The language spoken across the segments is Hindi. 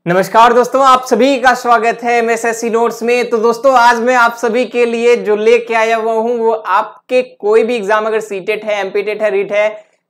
नमस्कार दोस्तों, आप सभी का स्वागत है एमएसएससी नोट्स में। तो दोस्तों आज मैं आप सभी के लिए जो लेके आया हुआ हूँ वो आपके कोई भी एग्जाम, अगर सीटेट है, एमपीटेट है, रीट है,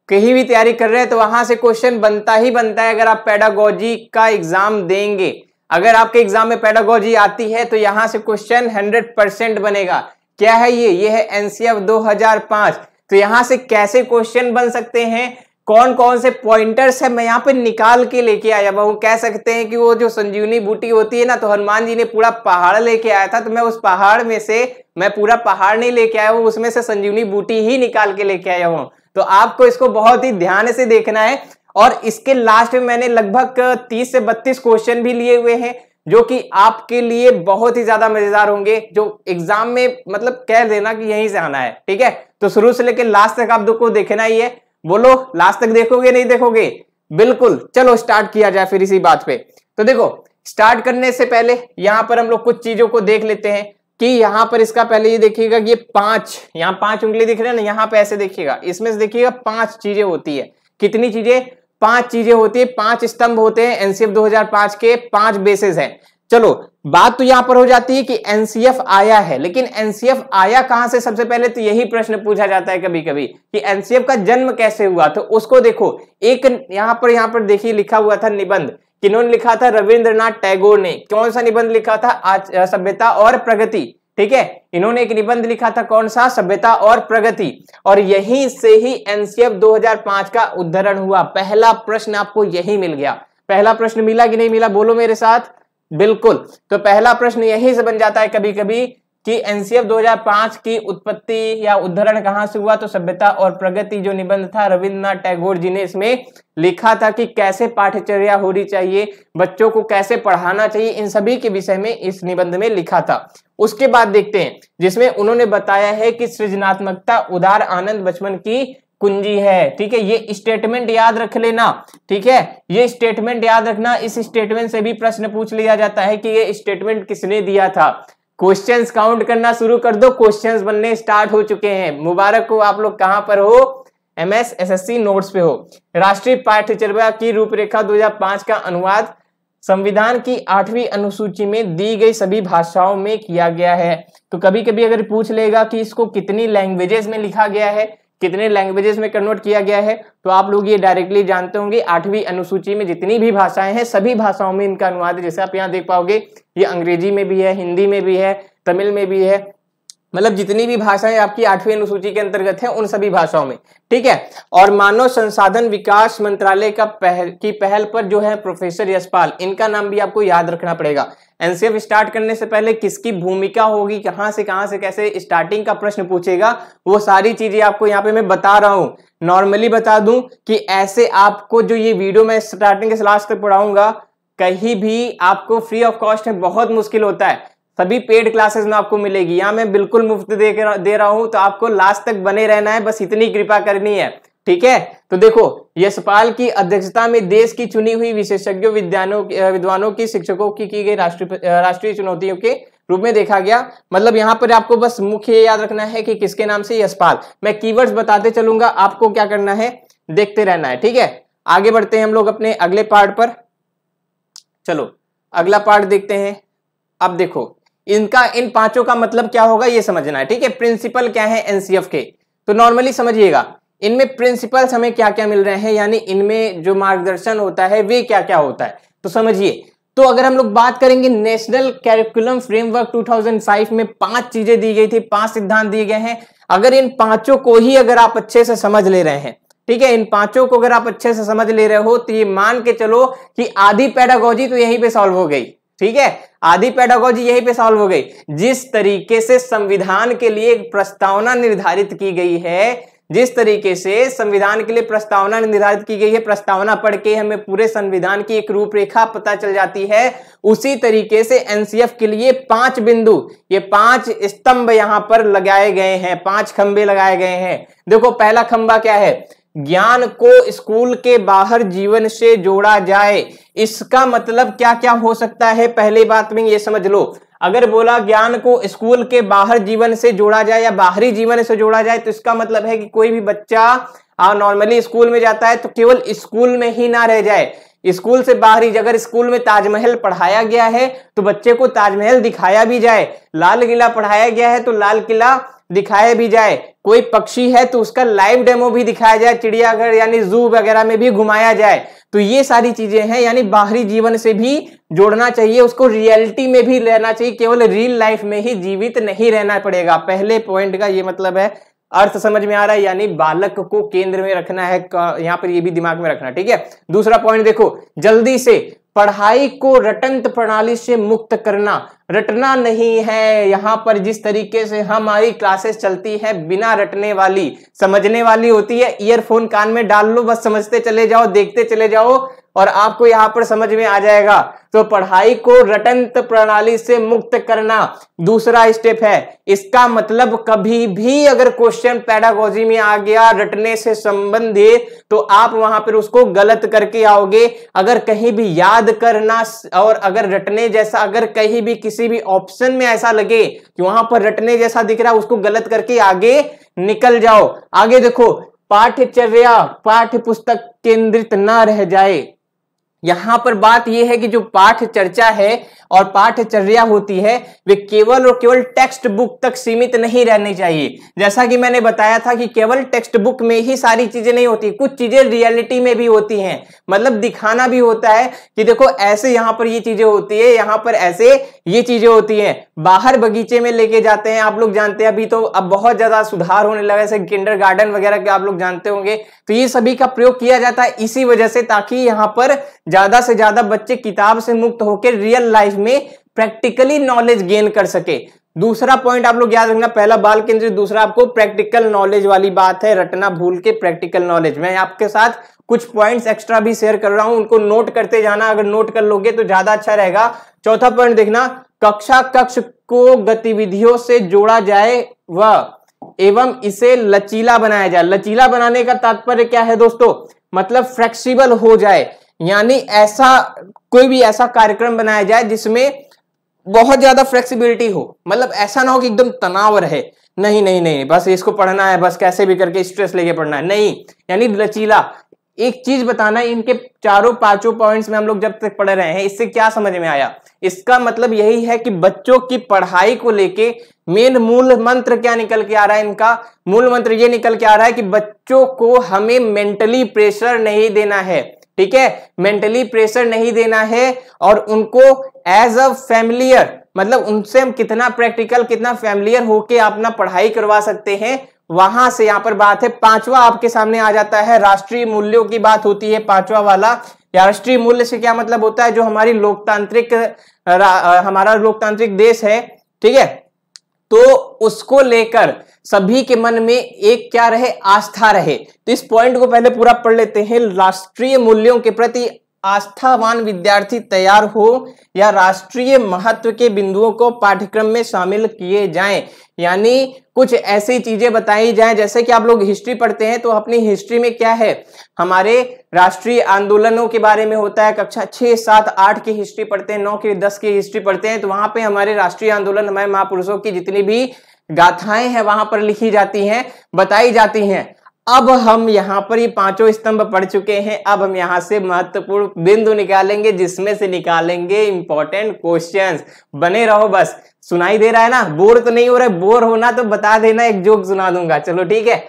कहीं भी तैयारी कर रहे हैं तो वहां से क्वेश्चन बनता ही बनता है। अगर आप पेडागोजी का एग्जाम देंगे, अगर आपके एग्जाम में पेडागोजी आती है तो यहाँ से क्वेश्चन 100% बनेगा। क्या है ये है एनसीएफ 2005। तो यहाँ से कैसे क्वेश्चन बन सकते हैं, कौन कौन से पॉइंटर्स है, मैं यहाँ पे निकाल के लेके आया हुआ हूँ। कह सकते हैं कि वो जो संजीवनी बूटी होती है ना, तो हनुमान जी ने पूरा पहाड़ लेके आया था, तो मैं उस पहाड़ में से मैं पूरा पहाड़ नहीं लेके आया हूँ, उसमें से संजीवनी बूटी ही निकाल के लेके आया हूँ। तो आपको इसको बहुत ही ध्यान से देखना है। और इसके लास्ट में मैंने लगभग 30 से 32 क्वेश्चन भी लिए हुए हैं जो कि आपके लिए बहुत ही ज्यादा मजेदार होंगे, जो एग्जाम में मतलब कह देना कि यहीं से आना है। ठीक है, तो शुरू से लेकर लास्ट तक आप को देखना ही है। बोलो, लास्ट तक देखोगे नहीं देखोगे? बिल्कुल। चलो स्टार्ट किया जाए फिर इसी बात पे। तो देखो, स्टार्ट करने से पहले यहां पर हम लोग कुछ चीजों को देख लेते हैं कि यहां पर इसका पहले ये देखिएगा कि ये 5, यहां 5 उंगली दिख रहे हैं ना, यहां पे ऐसे देखिएगा, इसमें से देखिएगा 5 चीजें होती है। कितनी चीजें? 5 चीजें होती है, 5 स्तंभ होते हैं। एनसीएफ 2005 के 5 बेसिस हैं। चलो, बात तो यहां पर हो जाती है कि एनसीएफ आया है, लेकिन एनसीएफ आया कहां से? सबसे पहले तो यही प्रश्न पूछा जाता है कभी कभी कि एनसीएफ का जन्म कैसे हुआ। तो उसको देखो, एक यहां पर देखिए लिखा हुआ था निबंध। किन्होंने लिखा था? रविंद्रनाथ टैगोर ने। कौन सा निबंध लिखा था? सभ्यता और प्रगति। ठीक है, इन्होंने एक निबंध लिखा था, कौन सा? सभ्यता और प्रगति। और यहीं से ही एनसीएफ 2005 का उद्धरण हुआ। पहला प्रश्न आपको यही मिल गया। पहला प्रश्न मिला कि नहीं मिला? बोलो मेरे साथ। बिल्कुल। तो पहला प्रश्न यही से बन जाता है कभी कभी कि एनसीएफ 2005 की उत्पत्ति या उद्धरण कहां से हुआ? तो सभ्यता और प्रगति जो निबंध था, रविंद्रनाथ टैगोर जी ने इसमें लिखा था कि कैसे पाठ्यचर्या होनी चाहिए, बच्चों को कैसे पढ़ाना चाहिए, इन सभी के विषय में इस निबंध में लिखा था। उसके बाद देखते हैं जिसमें उन्होंने बताया है कि सृजनात्मकता उदार आनंद बचपन की कुंजी है। ठीक है, ये स्टेटमेंट याद रख लेना। ठीक है, ये स्टेटमेंट याद रखना। इस स्टेटमेंट से भी प्रश्न पूछ लिया जाता है कि ये स्टेटमेंट किसने दिया था। क्वेश्चंस काउंट करना शुरू कर दो, क्वेश्चंस बनने स्टार्ट हो चुके हैं। मुबारक हो, आप लोग कहां पर हो? एमएसएससी नोट्स पे हो। राष्ट्रीय पाठ्यचर्या की रूपरेखा 2005 का अनुवाद संविधान की 8वीं अनुसूची में दी गई सभी भाषाओं में किया गया है। तो कभी कभी अगर पूछ लेगा कि इसको कितनी लैंग्वेजेस में लिखा गया है, कितने लैंग्वेजेस में कन्वर्ट किया गया है, तो आप लोग ये डायरेक्टली जानते होंगे 8वीं अनुसूची में जितनी भी भाषाएं हैं सभी भाषाओं में इनका अनुवाद है। जैसे आप यहाँ देख पाओगे, ये अंग्रेजी में भी है, हिंदी में भी है, तमिल में भी है, मतलब जितनी भी भाषाएं आपकी 8वीं अनुसूची के अंतर्गत है उन सभी भाषाओं में। ठीक है, और मानव संसाधन विकास मंत्रालय का पहल पर जो है प्रोफेसर यशपाल, इनका नाम भी आपको याद रखना पड़ेगा। एनसीएफ स्टार्ट करने से पहले किसकी भूमिका होगी, कहां से कैसे स्टार्टिंग का प्रश्न पूछेगा, वो सारी चीजें आपको यहाँ पे मैं बता रहा हूं। नॉर्मली बता दूं कि ऐसे आपको जो ये वीडियो मैं स्टार्टिंग से लास्ट तक पढ़ाऊंगा, कहीं भी आपको फ्री ऑफ कॉस्ट है, बहुत मुश्किल होता है। सभी पेड क्लासेस में आपको मिलेगी, यहाँ मैं बिल्कुल मुफ्त दे रहा हूं। तो आपको लास्ट तक बने रहना है, बस इतनी कृपा करनी है। ठीक है, तो देखो, यशपाल की अध्यक्षता में देश की चुनी हुई विशेषज्ञों, विद्वानों की, शिक्षकों की गई राष्ट्रीय चुनौतियों के रूप में देखा गया। मतलब यहाँ पर आपको बस मुख्य याद रखना है कि किसके नाम से? यशपाल। मैं कीवर्ड्स बताते चलूंगा, आपको क्या करना है, देखते रहना है। ठीक है, आगे बढ़ते हैं हम लोग अपने अगले पार्ट पर। चलो अगला पार्ट देखते हैं। अब देखो, इनका इन 5 का मतलब क्या होगा ये समझना है। ठीक है, प्रिंसिपल क्या है एनसीएफ के, तो नॉर्मली समझिएगा इनमें प्रिंसिपल्स हमें क्या क्या मिल रहे हैं, यानी इनमें जो मार्गदर्शन होता है वे क्या क्या होता है, तो समझिए। तो अगर हम लोग बात करेंगे नेशनल कैरिकुलम फ्रेमवर्क 2005 में 5 चीजें दी गई थी, 5 सिद्धांत दिए गए हैं। अगर इन 5 को ही अगर आप अच्छे से समझ ले रहे हैं, ठीक है, इन 5 को अगर आप अच्छे से समझ ले रहे हो, तो ये मान के चलो कि आधी पेडागोजी तो यहीं पे सॉल्व हो गई। ठीक है, आधी पेडागोजी यहीं पे सॉल्व हो गई। जिस तरीके से संविधान के लिए एक प्रस्तावना निर्धारित की गई है, जिस तरीके से संविधान के लिए प्रस्तावना निर्धारित की गई है, प्रस्तावना पढ़ के हमें पूरे संविधान की एक रूपरेखा पता चल जाती है, उसी तरीके से एनसीएफ के लिए 5 बिंदु, ये 5 स्तंभ यहां पर लगाए गए हैं, 5 खंबे लगाए गए हैं। देखो, पहला खंबा क्या है? ज्ञान को स्कूल के बाहर जीवन से जोड़ा जाए। इसका मतलब क्या क्या हो सकता है, पहले बात में ये समझ लो। अगर बोला ज्ञान को स्कूल के बाहर जीवन से जोड़ा जाए या बाहरी जीवन से जोड़ा जाए, तो इसका मतलब है कि कोई भी बच्चा नॉर्मली स्कूल में जाता है तो केवल स्कूल में ही ना रह जाए, स्कूल से बाहरी, अगर स्कूल में ताजमहल पढ़ाया गया है तो बच्चे को ताजमहल दिखाया भी जाए, लाल किला पढ़ाया गया है तो लाल किला दिखाया भी जाए, कोई पक्षी है तो उसका लाइव डेमो भी दिखाया जाए, चिड़ियाघर यानी जू वगैरह में भी घुमाया जाए। तो ये सारी चीजें हैं, यानी बाहरी जीवन से भी जोड़ना चाहिए, उसको रियलिटी में भी रहना चाहिए, केवल रियल लाइफ में ही जीवित नहीं रहना पड़ेगा। पहले पॉइंट का ये मतलब है, अर्थ समझ में आ रहा है, यानी बालक को केंद्र में रखना है, यहां पर ये भी दिमाग में रखना, ठीक है। दूसरा पॉइंट देखो, जल्दी से पढ़ाई को रटंत प्रणाली से मुक्त करना। रटना नहीं है, यहां पर जिस तरीके से हमारी क्लासेस चलती है बिना रटने वाली, समझने वाली होती है। ईयरफोन कान में डाल लो, बस समझते चले जाओ, देखते चले जाओ और आपको यहां पर समझ में आ जाएगा। तो पढ़ाई को रटंत प्रणाली से मुक्त करना दूसरा स्टेप है। इसका मतलब कभी भी अगर क्वेश्चन पेडागोजी में आ गया रटने से संबंधित, तो आप वहां पर उसको गलत करके आओगे। अगर कहीं भी याद करना और अगर रटने जैसा, अगर कहीं भी किसी भी ऑप्शन में ऐसा लगे कि वहां पर रटने जैसा दिख रहा है, उसको गलत करके आगे निकल जाओ। आगे देखो, पाठ्यचर्या पाठ्य पुस्तक केंद्रित ना रह जाए। यहां पर बात यह है कि जो पाठ चर्चा है और पाठचर्या होती है वे केवल और केवल टेक्स्ट बुक तक सीमित नहीं रहनी चाहिए। जैसा कि मैंने बताया था कि केवल टेक्स्ट बुक में ही सारी चीजें नहीं होती, कुछ चीजें रियलिटी में भी होती हैं, मतलब दिखाना भी होता है कि देखो ऐसे यहां पर ये चीजें होती है, यहां पर ऐसे ये चीजें होती हैं। बाहर बगीचे में लेके जाते हैं, आप लोग जानते हैं, अभी तो अब बहुत ज्यादा सुधार होने लगा, जैसे किंडरगार्टन वगैरह के आप लोग जानते होंगे। तो ये सभी का प्रयोग किया जाता है इसी वजह से, ताकि यहां पर ज्यादा से ज्यादा बच्चे किताब से मुक्त होकर रियल लाइफ में प्रैक्टिकली नॉलेज गेन कर सके। दूसरा पॉइंट आप लोग याद रखना, पहला बाल केंद्रित, दूसरा आपको प्रैक्टिकल नॉलेज वाली बात है, रटना भूल के प्रैक्टिकल नॉलेज। मैं आपके साथ कुछ पॉइंट्स एक्स्ट्रा भी शेयर कर रहा हूं, उनको नोट करते जाना, अगर नोट कर लोगे तो ज्यादा अच्छा रहेगा। चौथा पॉइंट देखना, कक्षा कक्ष को गतिविधियों से जोड़ा जाए व एवं इसे लचीला बनाया जाए। लचीला बनाने का तात्पर्य क्या है दोस्तों, मतलब फ्लेक्सिबल हो जाए, यानी ऐसा कोई भी ऐसा कार्यक्रम बनाया जाए जिसमें बहुत ज्यादा फ्लेक्सिबिलिटी हो, मतलब ऐसा ना हो कि एकदम तनाव रहे, नहीं नहीं नहीं बस इसको पढ़ना है, बस कैसे भी करके स्ट्रेस लेके पढ़ना है, नहीं, यानी लचीला। एक चीज बताना, इनके चारों पांचों पॉइंट्स में हम लोग जब तक पढ़ रहे हैं, इससे क्या समझ में आया, इसका मतलब यही है कि बच्चों की पढ़ाई को लेके मेन मूल मंत्र क्या निकल के आ रहा है, इनका मूल मंत्र ये निकल के आ रहा है कि बच्चों को हमें मेंटली प्रेशर नहीं देना है, ठीक है, मेंटली प्रेशर नहीं देना है, और उनको एज अ फैमिलियर, मतलब उनसे हम कितना प्रैक्टिकल, कितना फैमिलियर होके अपना पढ़ाई करवा सकते हैं, वहां से यहां पर बात है। पांचवा आपके सामने आ जाता है, राष्ट्रीय मूल्यों की बात होती है, पांचवा वाला। राष्ट्रीय मूल्य से क्या मतलब होता है, जो हमारी लोकतांत्रिक, हमारा लोकतांत्रिक देश है, ठीक है, तो उसको लेकर सभी के मन में एक क्या रहे, आस्था रहे। तो इस पॉइंट को पहले पूरा पढ़ लेते हैं। राष्ट्रीय मूल्यों के प्रति आस्थावान विद्यार्थी तैयार हो या राष्ट्रीय महत्व के बिंदुओं को पाठ्यक्रम में शामिल किए जाएं, यानी कुछ ऐसी चीजें बताई जाएं, जैसे कि आप लोग हिस्ट्री पढ़ते हैं तो अपनी हिस्ट्री में क्या है, हमारे राष्ट्रीय आंदोलनों के बारे में होता है, कक्षा 6, 7, 8 की हिस्ट्री पढ़ते हैं, 9 की 10 की हिस्ट्री पढ़ते हैं, तो वहां पे हमारे राष्ट्रीय आंदोलन, हमारे महापुरुषों की जितनी भी गाथाएं हैं वहां पर लिखी जाती हैं, बताई जाती हैं। अब हम यहाँ पर ये पांचों स्तंभ पढ़ चुके हैं, अब हम यहाँ से महत्वपूर्ण बिंदु निकालेंगे, जिसमें से निकालेंगे इंपॉर्टेंट क्वेश्चंस। बने रहो, बस सुनाई दे रहा है ना, बोर तो नहीं हो रहा है, बोर होना तो बता देना, एक जोक सुना दूंगा, चलो ठीक है,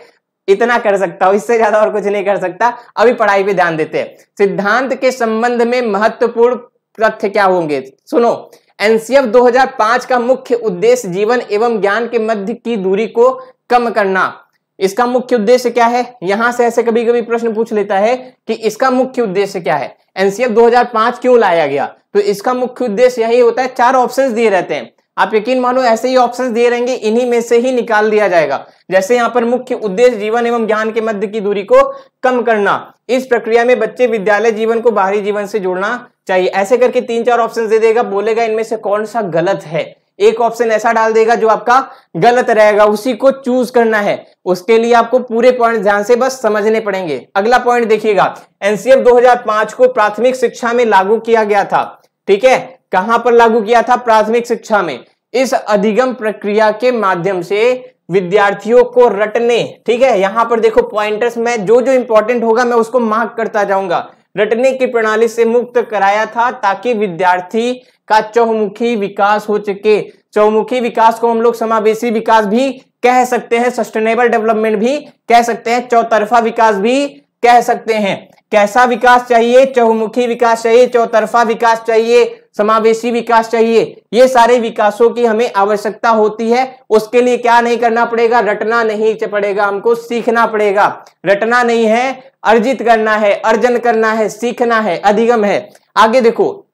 इतना कर सकता हूं, इससे ज्यादा और कुछ नहीं कर सकता। अभी पढ़ाई पे ध्यान देते हैं। सिद्धांत के संबंध में महत्वपूर्ण तथ्य क्या होंगे, सुनो। एनसीएफ 2005 का मुख्य उद्देश्य जीवन एवं ज्ञान के मध्य की दूरी को कम करना। इसका मुख्य उद्देश्य क्या है, यहां से ऐसे कभी कभी प्रश्न पूछ लेता है कि इसका मुख्य उद्देश्य क्या है, एनसीएफ 2005 क्यों लाया गया, तो इसका मुख्य उद्देश्य यही होता है। 4 ऑप्शंस दिए रहते हैं, आप यकीन मानो ऐसे ही ऑप्शंस दिए रहेंगे, इन्हीं में से ही निकाल दिया जाएगा। जैसे यहाँ पर मुख्य उद्देश्य जीवन एवं ज्ञान के मध्य की दूरी को कम करना, इस प्रक्रिया में बच्चे विद्यालय जीवन को बाहरी जीवन से जोड़ना चाहिए, ऐसे करके 3-4 ऑप्शन दे देगा, बोलेगा इनमें से कौन सा गलत है, एक ऑप्शन ऐसा डाल देगा जो आपका गलत रहेगा, उसी को चूज करना है। उसके लिए आपको पूरे पॉइंट ध्यान से बस समझने पड़ेंगे। अगला पॉइंट देखिएगा, एनसीएफ 2005 को प्राथमिक शिक्षा में लागू किया गया था, ठीक है, कहां पर लागू किया था, प्राथमिक शिक्षा में। इस अधिगम प्रक्रिया के माध्यम से विद्यार्थियों को रटने, ठीक है, यहां पर देखो पॉइंटर्स में जो जो इंपॉर्टेंट होगा मैं उसको मार्क करता जाऊंगा, रटने की प्रणाली से मुक्त कराया था ताकि विद्यार्थी का चहुमुखी विकास हो सके। चहुमुखी विकास को हम लोग समावेशी विकास भी कह सकते हैं, सस्टेनेबल डेवलपमेंट भी कह सकते हैं, चौतरफा विकास भी कह सकते हैं। कैसा विकास चाहिए? चहुमुखी विकास चाहिए, चौतरफा विकास चाहिए, समावेशी विकास चाहिए। ये सारे विकासों की हमें आवश्यकता होती है। उसके लिए क्या नहीं करना पड़ेगा? रटना नहीं पड़ेगा, हमको सीखना पड़ेगा। रटना नहीं है, अर्जित करना है, अर्जन करना है, सीखना है, अधिगम है। आगे देखो,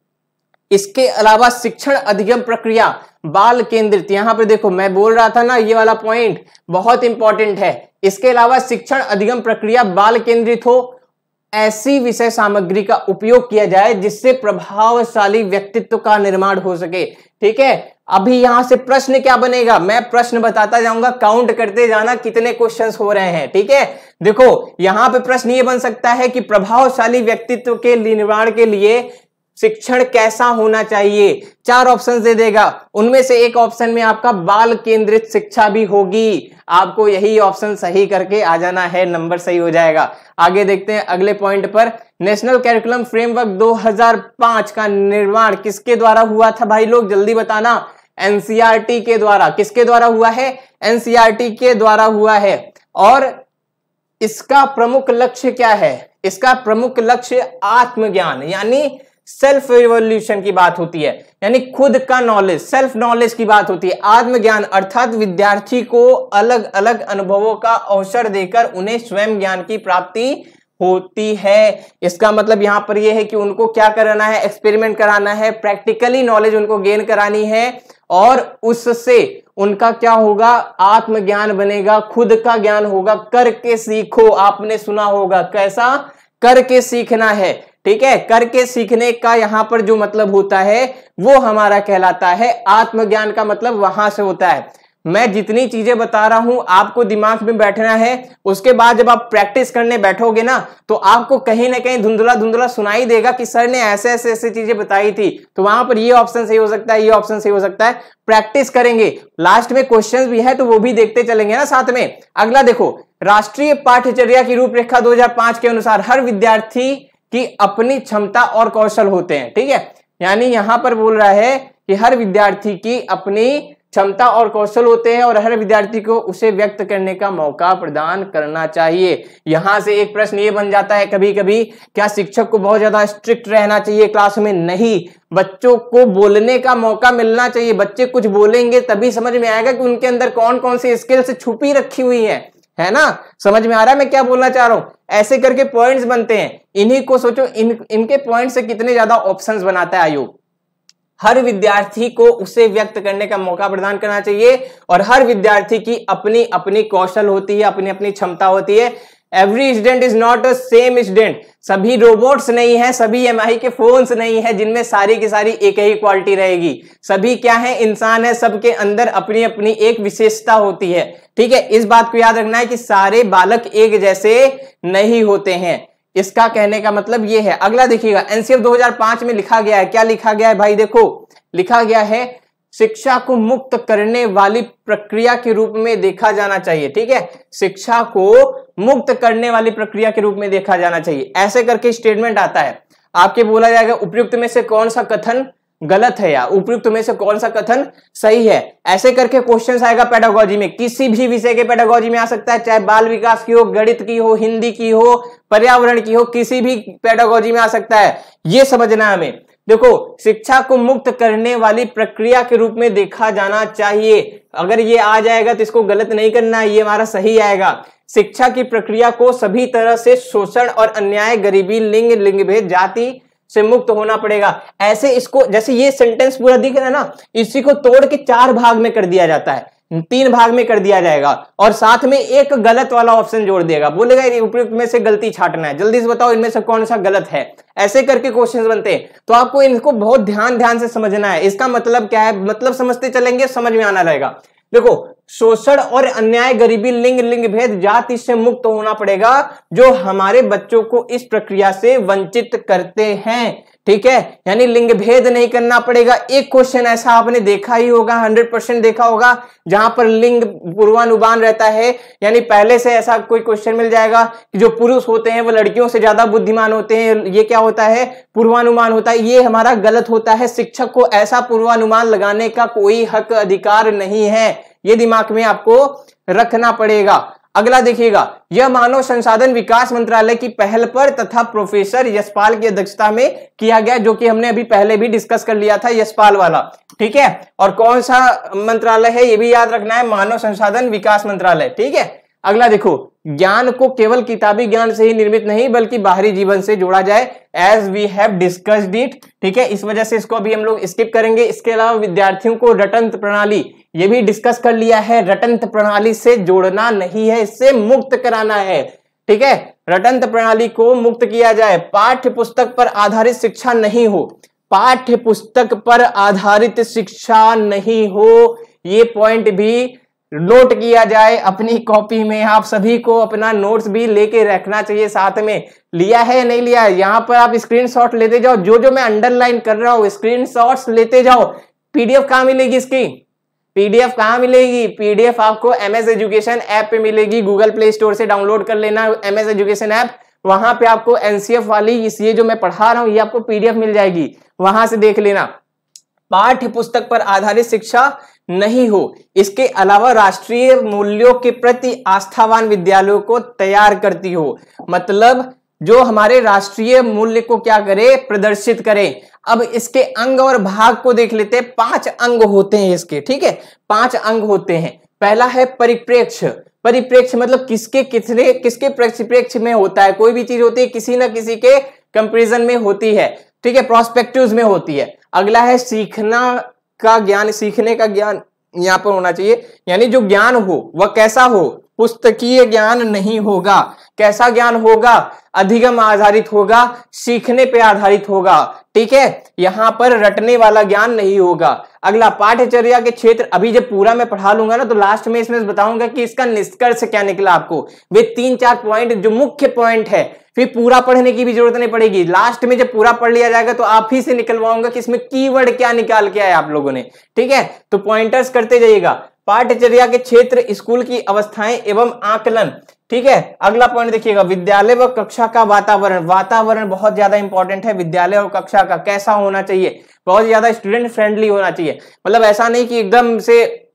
इसके अलावा शिक्षण अधिगम प्रक्रिया बाल केंद्रित, यहां पर देखो मैं बोल रहा था ना, ये वाला पॉइंट बहुत इंपॉर्टेंट है। इसके अलावा शिक्षण अधिगम प्रक्रिया बाल केंद्रित हो, ऐसी विषय सामग्री का उपयोग किया जाए जिससे प्रभावशाली व्यक्तित्व का निर्माण हो सके। ठीक है, अभी यहां से प्रश्न क्या बनेगा, मैं प्रश्न बताता जाऊंगा, काउंट करते जाना कितने क्वेश्चंस हो रहे हैं। ठीक है, देखो यहां पे प्रश्न ये बन सकता है कि प्रभावशाली व्यक्तित्व के निर्माण के लिए शिक्षण कैसा होना चाहिए। 4 ऑप्शन दे देगा, उनमें से एक ऑप्शन में आपका बाल केंद्रित शिक्षा भी होगी। आपको यही ऑप्शन सही करके आ जाना है, नंबर सही हो जाएगा। आगे देखते हैं अगले पॉइंट पर। नेशनल कैरिकुलम फ्रेमवर्क 2005 का निर्माण किसके द्वारा हुआ था भाई लोग, जल्दी बताना। एनसीईआरटी के द्वारा। किसके द्वारा हुआ है? एनसीईआरटी के द्वारा हुआ है। और इसका प्रमुख लक्ष्य क्या है? इसका प्रमुख लक्ष्य आत्मज्ञान यानी सेल्फ रिवोल्यूशन की बात होती है, यानी खुद का नॉलेज, सेल्फ नॉलेज की बात होती है। आत्मज्ञान अर्थात विद्यार्थी को अलग अलग अनुभवों का अवसर देकर उन्हें स्वयं ज्ञान की प्राप्ति होती है। इसका मतलब यहां पर यह है कि उनको क्या कराना है? एक्सपेरिमेंट कराना है, प्रैक्टिकली नॉलेज उनको गेन करानी है, और उससे उनका क्या होगा? आत्मज्ञान बनेगा, खुद का ज्ञान होगा। करके सीखो, आपने सुना होगा, कैसा? करके सीखना है। ठीक है, करके सीखने का यहां पर जो मतलब होता है वो हमारा कहलाता है आत्मज्ञान का मतलब वहां से होता है। मैं जितनी चीजें बता रहा हूं आपको दिमाग में बैठना है, उसके बाद जब आप प्रैक्टिस करने बैठोगे ना तो आपको कहीं ना कहीं धुंधला धुंधला सुनाई देगा कि सर ने ऐसे ऐसे ऐसे चीजें बताई थी, तो वहां पर ये ऑप्शन सही हो सकता है, ये ऑप्शन सही हो सकता है। प्रैक्टिस करेंगे, लास्ट में क्वेश्चंस भी है तो वो भी देखते चलेंगे ना साथ में। अगला देखो, राष्ट्रीय पाठ्यचर्या की रूपरेखा 2005 के अनुसार हर विद्यार्थी की अपनी क्षमता और कौशल होते हैं। ठीक है, यानी यहां पर बोल रहा है कि हर विद्यार्थी की अपनी क्षमता और कौशल होते हैं और हर विद्यार्थी को उसे व्यक्त करने का मौका प्रदान करना चाहिए। यहां से एक प्रश्न ये बन जाता है कभी कभी, क्या शिक्षक को बहुत ज्यादा स्ट्रिक्ट रहना चाहिए क्लास में? नहीं, बच्चों को बोलने का मौका मिलना चाहिए। बच्चे कुछ बोलेंगे तभी समझ में आएगा कि उनके अंदर कौन कौन सी स्किल्स छुपी रखी हुई है ना? समझ में आ रहा है मैं क्या बोलना चाह रहा हूं? ऐसे करके पॉइंट्स बनते हैं, इन्हीं को सोचो, इनके पॉइंट से कितने ज्यादा ऑप्शंस बनाता है आयोग। हर विद्यार्थी को उसे व्यक्त करने का मौका प्रदान करना चाहिए और हर विद्यार्थी की अपनी अपनी कौशल होती है, अपनी अपनी क्षमता होती है। Every student is not a same student. सभी रोबोट्स नहीं है, सभी एमआई के फोन्स नहीं है जिनमें सारी की सारी एक ही क्वालिटी रहेगी। सभी क्या है? इंसान है, सबके अंदर अपनी अपनी एक विशेषता होती है। ठीक है, इस बात को याद रखना है कि सारे बालक एक जैसे नहीं होते हैं। इसका कहने का मतलब ये है। अगला देखिएगा, एनसीएफ 2005 में लिखा गया है, क्या लिखा गया है भाई? देखो लिखा गया है शिक्षा को मुक्त करने वाली प्रक्रिया के रूप में देखा जाना चाहिए। ठीक है, शिक्षा को मुक्त करने वाली प्रक्रिया के रूप में देखा जाना चाहिए। ऐसे करके स्टेटमेंट आता है, आपके बोला जाएगा उपयुक्त में से कौन सा कथन गलत है या उपयुक्त में से कौन सा कथन सही है। ऐसे करके क्वेश्चन आएगा पेडागोजी में, किसी भी विषय के पेडागोजी में आ सकता है, चाहे बाल विकास की हो, गणित की हो, हिंदी की हो, पर्यावरण की हो, किसी भी पेडागोजी में आ सकता है। ये समझना है हमें। देखो, शिक्षा को मुक्त करने वाली प्रक्रिया के रूप में देखा जाना चाहिए। अगर ये आ जाएगा तो इसको गलत नहीं करना, ये हमारा सही आएगा। शिक्षा की प्रक्रिया को सभी तरह से शोषण और अन्याय, गरीबी, लिंग भेद, जाति से मुक्त होना पड़ेगा। ऐसे इसको, जैसे ये सेंटेंस पूरा दिख रहा है ना, इसी को तोड़ के 4 भाग में कर दिया जाता है, 3 भाग में कर दिया जाएगा और साथ में एक गलत वाला ऑप्शन जोड़ देगा, बोलेगा उपयुक्त में से गलती छांटना है, जल्दी से बताओ इनमें से कौन सा गलत है। ऐसे करके क्वेश्चंस बनते हैं, तो आपको इनको बहुत ध्यान से समझना है। इसका मतलब क्या है? मतलब समझते चलेंगे, समझ में आना रहेगा। देखो, शोषण और अन्याय, गरीबी, लिंग भेद, जाति से मुक्त होना पड़ेगा जो हमारे बच्चों को इस प्रक्रिया से वंचित करते हैं। ठीक है, यानी लिंग भेद नहीं करना पड़ेगा। एक क्वेश्चन ऐसा आपने देखा ही होगा, 100% देखा होगा, जहां पर लिंग पूर्वानुमान रहता है, यानी पहले से ऐसा कोई क्वेश्चन मिल जाएगा कि जो पुरुष होते हैं वो लड़कियों से ज्यादा बुद्धिमान होते हैं। ये क्या होता है? पूर्वानुमान होता है। ये हमारा गलत होता है। शिक्षक को ऐसा पूर्वानुमान लगाने का कोई हक अधिकार नहीं है, ये दिमाग में आपको रखना पड़ेगा। अगला देखिएगा, यह मानव संसाधन विकास मंत्रालय की पहल पर तथा प्रोफेसर यशपाल की अध्यक्षता में किया गया, जो कि हमने अभी पहले भी डिस्कस कर लिया था, यशपाल वाला। ठीक है, और कौन सा मंत्रालय है ये भी याद रखना है, मानव संसाधन विकास मंत्रालय। ठीक है, अगला देखो, ज्ञान को केवल किताबी ज्ञान से ही निर्मित नहीं बल्कि बाहरी जीवन से जोड़ा जाए, as we have discussed it. ठीक है, इस वजह से इसको अभी हम लोग स्किप करेंगे। इसके अलावा विद्यार्थियों को रटंत्र प्रणाली, ये भी डिस्कस कर लिया है, रटंत्र प्रणाली से जोड़ना नहीं है, इससे मुक्त कराना है। ठीक है, रटंत्र प्रणाली को मुक्त किया जाए। पाठ्य पुस्तक पर आधारित शिक्षा नहीं हो, पाठ्य पुस्तक पर आधारित शिक्षा नहीं हो, ये पॉइंट भी नोट किया जाए अपनी कॉपी में। आप सभी को अपना नोट्स भी लेके रखना चाहिए साथ में। लिया है या नहीं लिया है, यहां पर आप स्क्रीनशॉट लेते जाओ, जो जो मैं अंडरलाइन कर रहा हूं स्क्रीनशॉट्स लेते जाओ। पीडीएफ कहां मिलेगी इसकी? पीडीएफ कहां मिलेगी? पीडीएफ आपको एमएस एजुकेशन ऐप पे मिलेगी, गूगल प्ले स्टोर से डाउनलोड कर लेना एमएस एजुकेशन ऐप। वहां पे आपको एनसीएफ वाली ये जो मैं पढ़ा रहा हूं ये आपको पीडीएफ मिल जाएगी, वहां से देख लेना। पाठ्य पुस्तक पर आधारित शिक्षा नहीं हो, इसके अलावा राष्ट्रीय मूल्यों के प्रति आस्थावान विद्यालयों को तैयार करती हो, मतलब जो हमारे राष्ट्रीय मूल्य को क्या करे? प्रदर्शित करे। अब इसके अंग और भाग को देख लेते हैं। 5 अंग होते हैं इसके। ठीक है, 5 अंग होते हैं। पहला है परिप्रेक्ष्य। परिप्रेक्ष्य मतलब किसके परिप्रेक्ष्य में होता है, कोई भी चीज होती है किसी ना किसी के कंपैरिजन में होती है। ठीक है, प्रोस्पेक्टिव्स में होती है। अगला है सीखना का ज्ञान, सीखने का ज्ञान यहां पर होना चाहिए, यानी जो ज्ञान हो वह कैसा हो? पुस्तकीय ज्ञान नहीं होगा। कैसा ज्ञान होगा? अधिगम आधारित होगा, सीखने पे आधारित होगा। ठीक है, यहां पर रटने वाला ज्ञान नहीं होगा। अगला पाठ्यचर्या के क्षेत्र, अभी जब पूरा मैं पढ़ा लूंगा ना तो लास्ट में इसमें बताऊंगा कि इसका निष्कर्ष क्या निकला आपको। वे 3-4 पॉइंट जो मुख्य पॉइंट है, फिर पूरा पढ़ने की भी जरूरत नहीं पड़ेगी। लास्ट में जब पूरा पढ़ लिया जाएगा तो आप ही से निकलवाऊंगा कि इसमें कीवर्ड क्या निकाल के आए आप लोगों ने। ठीक है, तो पॉइंटर्स करते जाइएगा। पाठ्यचर्या के क्षेत्र, स्कूल की अवस्थाएं एवं आकलन। ठीक है, अगला पॉइंट देखिएगा, विद्यालय व कक्षा का वातावरण। वातावरण बहुत ज्यादा इंपॉर्टेंट है। विद्यालय और कक्षा का कैसा होना चाहिए? बहुत ज्यादा स्टूडेंट फ्रेंडली होना चाहिए, मतलब ऐसा नहीं कि एकदम से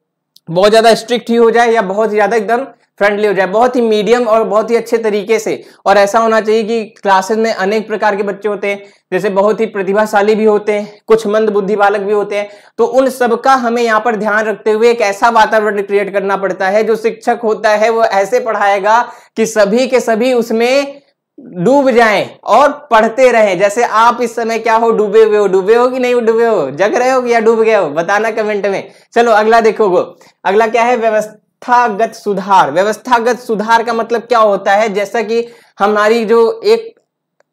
बहुत ज्यादा स्ट्रिक्ट ही हो जाए या बहुत ज्यादा एकदम फ्रेंडली हो जाए, बहुत ही मीडियम और बहुत ही अच्छे तरीके से। और ऐसा होना चाहिए कि क्लासेस में अनेक प्रकार के बच्चे होते हैं, जैसे बहुत ही प्रतिभाशाली भी होते हैं, कुछ मंद बुद्धि बालक भी होते हैं, तो उन सबका हमें यहाँ पर ध्यान रखते हुए एक ऐसा वातावरण क्रिएट करना पड़ता है। जो शिक्षक होता है वो ऐसे पढ़ाएगा कि सभी के सभी उसमें डूब जाएं और पढ़ते रहें। जैसे आप इस समय क्या हो? डूबे हुए हो। डूबे हो कि नहीं डूबे हो? जग रहे हो या डूब गए हो? बताना कमेंट में। चलो अगला देखोगे, अगला क्या है? व्यवस्थागत सुधार। व्यवस्थागत सुधार का मतलब क्या होता है? जैसा कि हमारी जो एक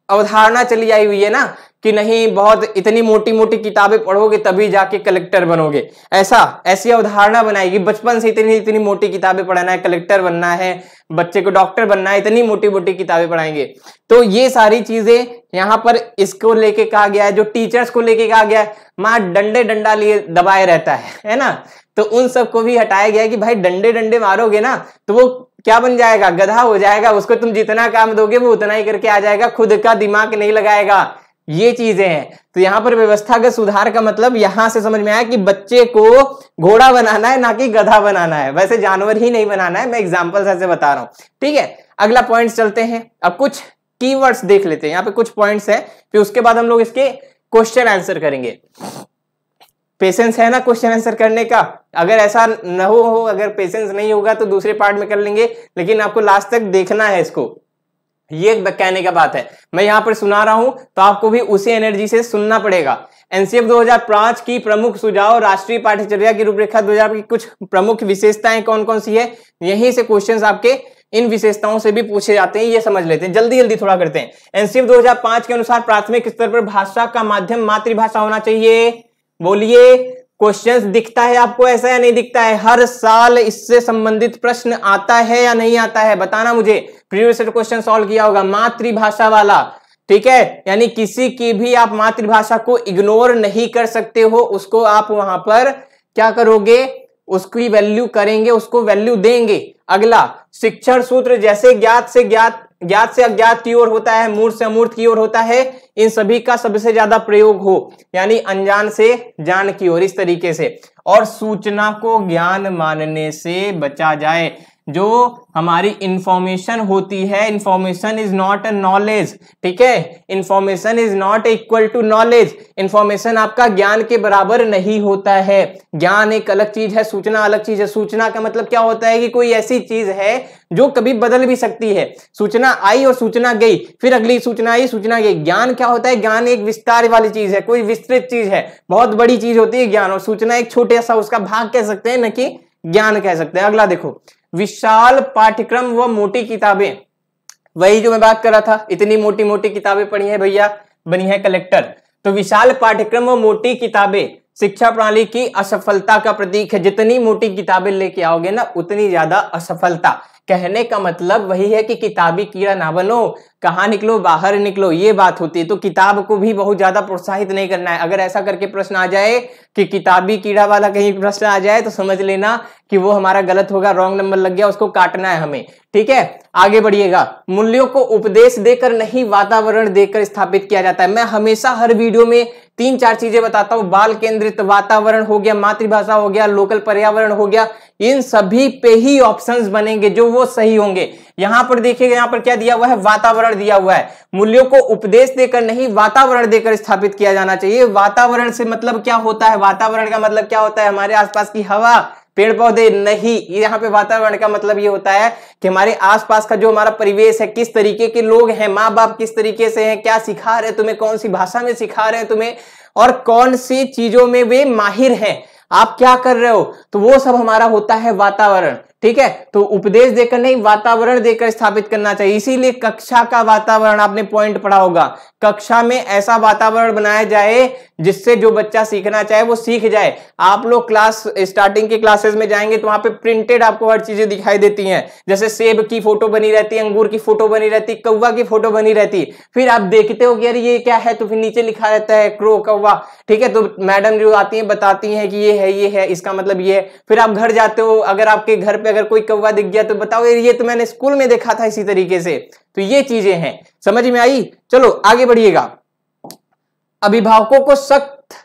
अवधारणा चली आई हुई है ना कि नहीं बहुत इतनी मोटी मोटी किताबें पढ़ोगे तभी जाके कलेक्टर बनोगे, ऐसी अवधारणा बनाएगी। बचपन से इतनी मोटी किताबें पढ़ना है, कलेक्टर बनना है, बच्चे को डॉक्टर बनना है, इतनी मोटी मोटी किताबें पढ़ाएंगे। तो ये सारी चीजें यहाँ पर इसको लेके कहा गया है, जो टीचर्स को लेके कहा गया है। माँ डंडा लिए दबाए रहता है ना, तो उन सबको भी हटाया गया है कि भाई डंडे मारोगे ना तो वो क्या बन जाएगा? गधा हो जाएगा। उसको तुम जितना काम दोगे वो उतना ही करके आ जाएगा, खुद का दिमाग नहीं लगाएगा। ये चीजें हैं। तो यहाँ पर व्यवस्थागत सुधार का मतलब यहां से समझ में आया कि बच्चे को घोड़ा बनाना है ना कि गधा बनाना है। वैसे जानवर ही नहीं बनाना है, मैं एग्जांपल से बता रहा हूं। ठीक है, अगला पॉइंट चलते हैं। अब कुछ कीवर्ड्स देख लेते हैं। यहाँ पे कुछ पॉइंट्स हैं, फिर उसके बाद हम लोग इसके क्वेश्चन आंसर करेंगे। पेशेंस है ना क्वेश्चन आंसर करने का? अगर ऐसा न हो अगर पेशेंस नहीं होगा तो दूसरे पार्ट में कर लेंगे, लेकिन आपको लास्ट तक देखना है इसको। ये कहने का बात है, मैं यहां पर सुना रहा हूं तो आपको भी उसी एनर्जी से सुनना पड़ेगा। एनसीएफ 2005 की प्रमुख सुझाव, राष्ट्रीय पाठ्यचर्या की रूपरेखा 2000 की कुछ प्रमुख विशेषताएं कौन कौन सी है, यहीं से क्वेश्चंस आपके इन विशेषताओं से भी पूछे जाते हैं। ये समझ लेते हैं, जल्दी थोड़ा करते हैं। एनसीएफ 2005 के अनुसार प्राथमिक स्तर पर भाषा का माध्यम मातृभाषा होना चाहिए। बोलिए, क्वेश्चंस दिखता है आपको ऐसा या नहीं दिखता है? हर साल इससे संबंधित प्रश्न आता है या नहीं आता है? बताना मुझे। प्रीवियस क्वेश्चन सॉल्व किया होगा मातृभाषा वाला। ठीक है, यानी किसी की भी आप मातृभाषा को इग्नोर नहीं कर सकते हो, उसको आप वहां पर क्या करोगे, उसकी वैल्यू करेंगे, उसको वैल्यू देंगे। अगला, शिक्षण सूत्र जैसे ज्ञात से अज्ञात की ओर होता है, मूर्त से अमूर्त की ओर होता है, इन सभी का सबसे ज्यादा प्रयोग हो, यानी अनजान से जान की ओर, इस तरीके से। और सूचना को ज्ञान मानने से बचा जाए। जो हमारी इंफॉर्मेशन होती है, information is not a knowledge, ठीक है, information is not equal to knowledge. Information आपका ज्ञान के बराबर नहीं होता है। ज्ञान एक अलग चीज है, सूचना अलग चीज है। सूचना का मतलब क्या होता है कि कोई ऐसी चीज है जो कभी बदल भी सकती है। सूचना आई और सूचना गई, फिर अगली सूचना आई, सूचना गई। ज्ञान क्या होता है, ज्ञान एक विस्तार वाली चीज है, कोई विस्तृत चीज है, बहुत बड़ी चीज होती है ज्ञान, और सूचना एक छोटे सा उसका भाग कह सकते हैं, न कि ज्ञान कह सकते हैं। अगला देखो, विशाल पाठ्यक्रम व मोटी किताबें, वही जो मैं बात कर रहा था, इतनी मोटी मोटी किताबें पढ़ी है भैया, बनी है कलेक्टर। तो विशाल पाठ्यक्रम व मोटी किताबें शिक्षा प्रणाली की असफलता का प्रतीक है। जितनी मोटी किताबें लेके आओगे ना, उतनी ज्यादा असफलता। कहने का मतलब वही है कि किताबी कीड़ा ना बनो, कहाँ निकलो, बाहर निकलो, ये बात होती है। तो किताब को भी बहुत ज्यादा प्रोत्साहित नहीं करना है। अगर ऐसा करके प्रश्न आ जाए कि किताबी कीड़ा वाला कहीं प्रश्न आ जाए, तो समझ लेना कि वो हमारा गलत होगा, रॉन्ग नंबर लग गया, उसको काटना है हमें, ठीक है। आगे बढ़िएगा, मूल्यों को उपदेश देकर नहीं वातावरण देकर स्थापित किया जाता है। मैं हमेशा हर वीडियो में 3-4 चीजें बताता हूं। बाल केंद्रित वातावरण हो गया, मातृभाषा हो गया, लोकल पर्यावरण हो गया, इन सभी पे ही ऑप्शंस बनेंगे जो वो सही होंगे। यहां पर देखिएगा, यहां पर क्या दिया हुआ है, वातावरण दिया हुआ है। मूल्यों को उपदेश देकर नहीं वातावरण देकर स्थापित किया जाना चाहिए। वातावरण से मतलब क्या होता है, वातावरण का मतलब क्या होता है, हमारे आसपास की हवा, पेड़ पौधे नहीं। यहाँ पे वातावरण का मतलब ये होता है कि हमारे आसपास का जो हमारा परिवेश है, किस तरीके के लोग हैं, माँ बाप किस तरीके से हैं, क्या सिखा रहे हैं तुम्हें, कौन सी भाषा में सिखा रहे हैं तुम्हें, और कौन सी चीजों में वे माहिर हैं, आप क्या कर रहे हो, तो वो सब हमारा होता है वातावरण, ठीक है। तो उपदेश देकर नहीं, वातावरण देकर स्थापित करना चाहिए। इसीलिए कक्षा का वातावरण आपने पॉइंट पढ़ा होगा, कक्षा में ऐसा वातावरण बनाया जाए जिससे जो बच्चा सीखना चाहे वो सीख जाए। आप लोग क्लास स्टार्टिंग के क्लासेस में जाएंगे तो वहां पे प्रिंटेड आपको हर चीजें दिखाई देती हैं, जैसे सेब की फोटो बनी रहती है, अंगूर की फोटो बनी रहती, कौवा की फोटो बनी रहती। फिर आप देखते हो कि यार ये क्या है, तो फिर नीचे लिखा रहता है क्रो, कौवा, ठीक है। तो मैडम जो आती है बताती हैं कि ये है, इसका मतलब ये है। फिर आप घर जाते हो, अगर आपके घर पे अगर कोई कौवा दिख गया तो बताओ ये तो मैंने स्कूल में देखा था इसी तरीके से। तो ये चीजें हैं, समझ में आई। चलो आगे बढ़िएगा। अभिभावकों को सख्त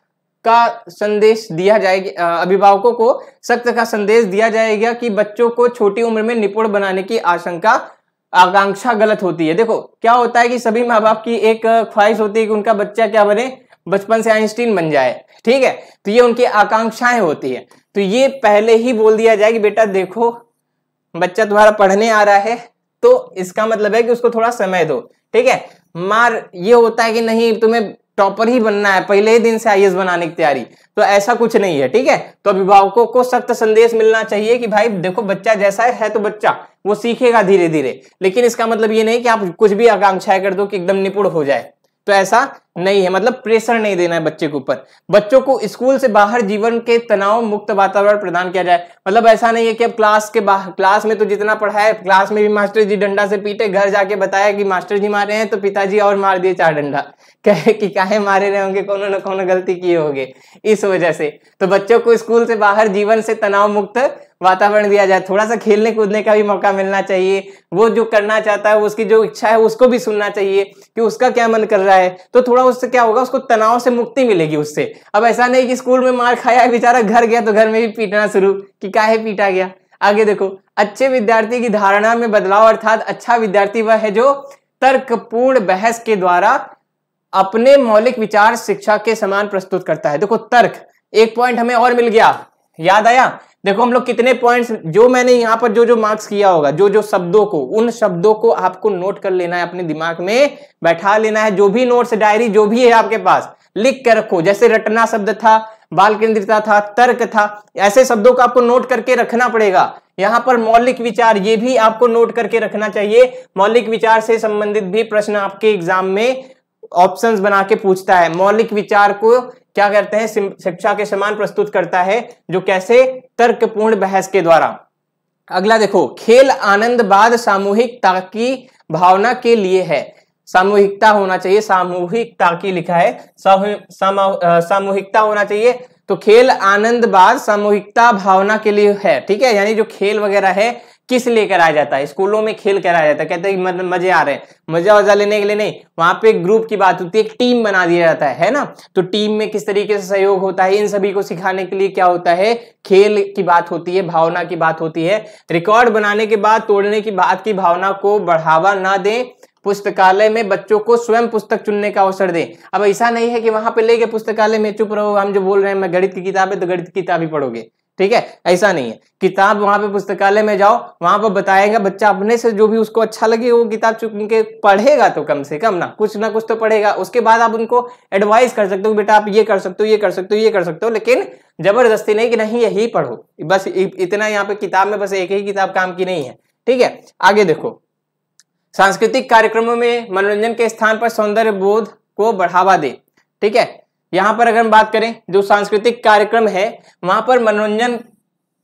का संदेश दिया जाएगा, अभिभावकों को सख्त का संदेश दिया जाएगा कि बच्चों को छोटी उम्र में निपुण बनाने की आकांक्षा गलत होती है। देखो क्या होता है कि सभी माँ बाप की एक ख्वाहिश होती है कि उनका बच्चा क्या बने, बचपन से आइंस्टीन बन जाए, ठीक है। तो ये उनकी आकांक्षाएं होती है। तो ये पहले ही बोल दिया जाए कि बेटा देखो बच्चा तुम्हारा पढ़ने आ रहा है, तो इसका मतलब है कि उसको थोड़ा समय दो, ठीक है। मार ये होता है कि नहीं तुम्हें टॉपर ही बनना है, पहले ही दिन से आईएएस बनाने की तैयारी, तो ऐसा कुछ नहीं है, ठीक है। तो अभिभावकों को सख्त संदेश मिलना चाहिए कि भाई देखो बच्चा जैसा है तो बच्चा वो सीखेगा धीरे धीरे, लेकिन इसका मतलब ये नहीं कि आप कुछ भी आकांक्षाएं कर दो कि एकदम निपुण हो जाए, तो ऐसा नहीं है। मतलब प्रेशर नहीं देना है बच्चे के ऊपर। बच्चों को स्कूल से बाहर जीवन के तनाव मुक्त वातावरण प्रदान किया जाए। मतलब ऐसा नहीं है कि अब क्लास में तो जितना पढ़ा है, क्लास में भी मास्टर जी डंडा से पीटे, घर जाके बताया कि मास्टर जी मारे हैं तो पिताजी और मार दिए 4 डंडा, कहे कि काहे मारे रहे होंगे, कोनो न कोनो गलती किए होंगे, इस वजह से। तो बच्चों को स्कूल से बाहर जीवन से तनाव मुक्त वातावरण दिया जाए, थोड़ा सा खेलने कूदने का भी मौका मिलना चाहिए। वो जो करना चाहता है, उसकी जो इच्छा है उसको भी सुनना चाहिए कि उसका क्या मन कर रहा है, तो थोड़ा उससे क्या होगा, उसको तनाव से मुक्ति मिलेगी उससे। अब ऐसा नहीं कि स्कूल में मार खाया है बेचारा, घर गया तो घर में भी पीटना शुरू कि काहे पीटा गया। आगे देखो, अच्छे विद्यार्थी की धारणा में बदलाव, अर्थात अच्छा विद्यार्थी वह है जो तर्कपूर्ण बहस के द्वारा अपने मौलिक विचार शिक्षा के समान प्रस्तुत करता है। देखो तर्क, एक पॉइंट हमें और मिल गया, याद आया। देखो हम लोग कितने पॉइंट्स, जो मैंने यहाँ पर जो मार्क्स किया होगा, जो शब्दों को, उन शब्दों को आपको नोट कर लेना है, अपने दिमाग में बैठा लेना है। जो भी नोट्स डायरी जो भी है आपके पास, लिख कर रखो। जैसे रटना शब्द था, बाल केंद्रिता था, तर्क था, ऐसे शब्दों को आपको नोट करके रखना पड़ेगा। यहाँ पर मौलिक विचार, ये भी आपको नोट करके रखना चाहिए। मौलिक विचार से संबंधित भी प्रश्न आपके एग्जाम में ऑप्शंस बना के पूछता है। मौलिक विचार को क्या करते हैं, शिक्षा के समान प्रस्तुत करता है, जो कैसे, तर्कपूर्ण बहस के द्वारा। अगला देखो, खेल आनंद बाद सामूहिकता की भावना के लिए है। सामूहिकता होना चाहिए, सामूहिकता की लिखा है, सामूहिकता होना चाहिए। तो खेल आनंद बाद सामूहिकता भावना के लिए है, ठीक है। यानी जो खेल वगैरह है किस लिए कराया जाता है, स्कूलों में खेल कराया जाता है, कहते हैं मजे आ रहे हैं, मजा वजा लेने के लिए नहीं, वहां पे ग्रुप की बात होती है, एक टीम बना दिया जाता है ना। तो टीम में किस तरीके से सहयोग होता है, इन सभी को सिखाने के लिए क्या होता है, खेल की बात होती है, भावना की बात होती है। रिकॉर्ड बनाने के बाद तोड़ने की बात की भावना को बढ़ावा ना दें, पुस्तकालय में बच्चों को स्वयं पुस्तक चुनने का अवसर दें। अब ऐसा नहीं है कि वहां पे लेके पुस्तकालय में चुप रहो, हम जो बोल रहे हैं मैं गणित की किताब है तो गणित की किताब ही पढ़ोगे, ठीक है, ऐसा नहीं है। किताब वहां पे पुस्तकालय में जाओ, वहां पर बताएगा बच्चा अपने से जो भी उसको अच्छा लगे वो किताब चुन के पढ़ेगा, तो कम से कम ना कुछ तो पढ़ेगा। उसके बाद आप उनको एडवाइस कर सकते हो, बेटा आप ये कर सकते हो, ये कर सकते हो, ये कर सकते हो, लेकिन जबरदस्ती नहीं कि नहीं यही पढ़ो, बस इतना। यहाँ पे किताब में बस एक ही किताब काम की नहीं है, ठीक है। आगे देखो, सांस्कृतिक कार्यक्रमों में मनोरंजन के स्थान पर सौंदर्य बोध को बढ़ावा दे, ठीक है। यहां पर अगर हम बात करें, जो सांस्कृतिक कार्यक्रम है वहां पर मनोरंजन